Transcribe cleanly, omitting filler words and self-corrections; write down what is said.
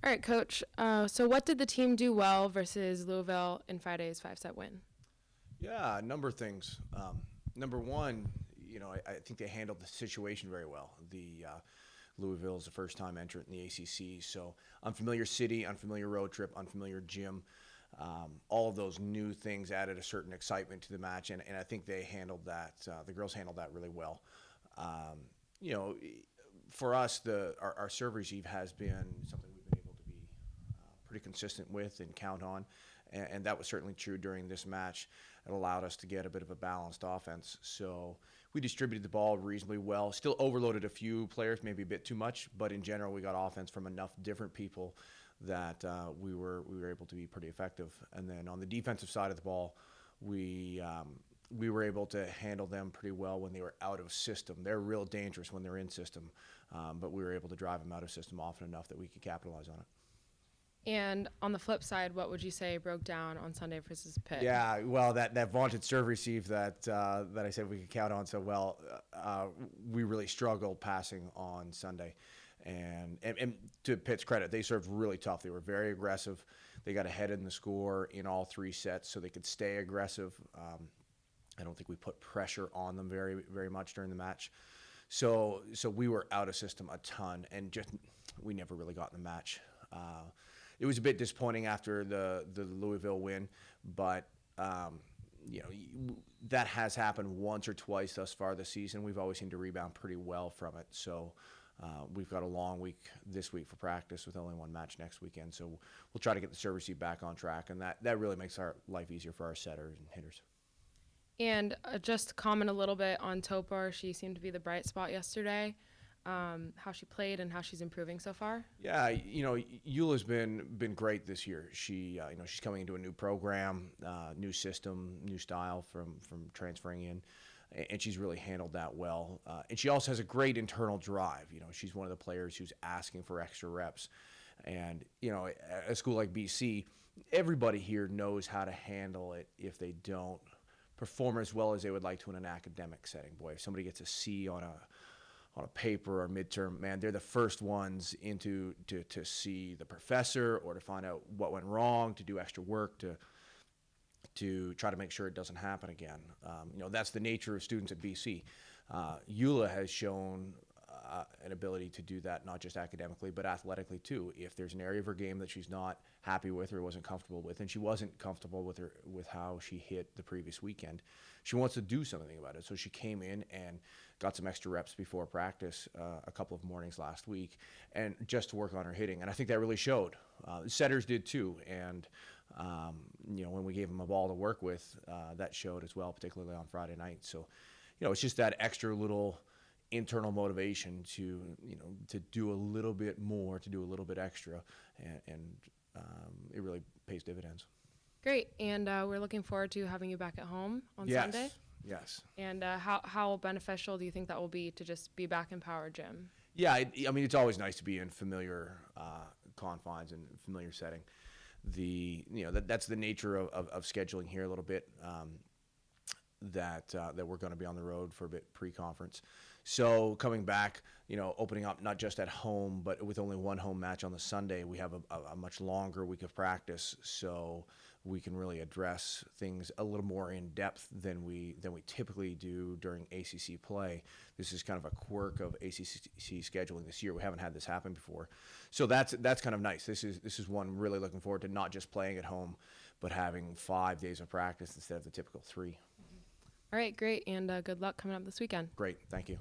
All right, Coach. So what did the team do well versus Louisville in Friday's 5-set win? Yeah, a number of things. Number one, I think they handled the situation very well. Louisville is the first time entrant in the ACC, so unfamiliar city, unfamiliar road trip, unfamiliar gym. All of those new things added a certain excitement to the match, and I think they handled that. The girls handled that really well. You know, for us, our serve receive has been something we've been able to be pretty consistent with and count on, and that was certainly true during this match. It allowed us to get a bit of a balanced offense. So we distributed the ball reasonably well. Still overloaded a few players, maybe a bit too much, but in general, we got offense from enough different people that we were able to be pretty effective. And then on the defensive side of the ball, we were able to handle them pretty well when they were out of system. They're real dangerous when they're in system, but we were able to drive them out of system often enough that we could capitalize on it. And on the flip side, what would you say broke down on Sunday versus Pitt? Yeah, well, that vaunted serve receive that I said we could count on so well, we really struggled passing on Sunday. And to Pitt's credit, they served really tough. They were very aggressive. They got ahead in the score in all three sets, so they could stay aggressive. I don't think we put pressure on them very, very much during the match. So we were out of system a ton, and just we never really got in the match. It was a bit disappointing after the Louisville win, but that has happened once or twice thus far this season. We've always seemed to rebound pretty well from it. So we've got a long week this week for practice with only one match next weekend. So we'll try to get the serve receive back on track, and that really makes our life easier for our setters and hitters. And just comment a little bit on Topar. She seemed to be the bright spot yesterday. How she played and how she's improving so far? Yeah, Eula's been great this year. She's coming into a new program, new system, new style from transferring in, and she's really handled that well. And she also has a great internal drive. She's one of the players who's asking for extra reps. And at a school like BC, everybody here knows how to handle it if they don't perform as well as they would like to in an academic setting. Boy, if somebody gets a C on a paper or midterm, man, they're the first ones to see the professor or to find out what went wrong, to do extra work, to try to make sure it doesn't happen again. That's the nature of students at BC. Eula has shown an ability to do that, not just academically, but athletically too. If there's an area of her game that she's not happy with or wasn't comfortable with, and she wasn't comfortable with how she hit the previous weekend, she wants to do something about it. So she came in and got some extra reps before practice a couple of mornings last week, and just to work on her hitting. And I think that really showed. Setters did too, and when we gave them a ball to work with, that showed as well, particularly on Friday night. So, it's just that extra little internal motivation to do a little bit more, to do a little bit extra, and it really pays dividends. Great, and we're looking forward to having you back at home on Sunday. Yes. And how beneficial do you think that will be to just be back in Power Gym? Yeah, it's always nice to be in familiar confines and familiar setting. That's the nature of scheduling here a little bit. That we're going to be on the road for a bit pre-conference. So coming back, opening up not just at home, but with only one home match on the Sunday, we have a much longer week of practice, so we can really address things a little more in depth than we typically do during ACC play. This is kind of a quirk of ACC scheduling this year. We haven't had this happen before, so that's kind of nice. This is one really looking forward to, not just playing at home, but having 5 days of practice instead of the typical 3. All right, great, and good luck coming up this weekend. Great, thank you.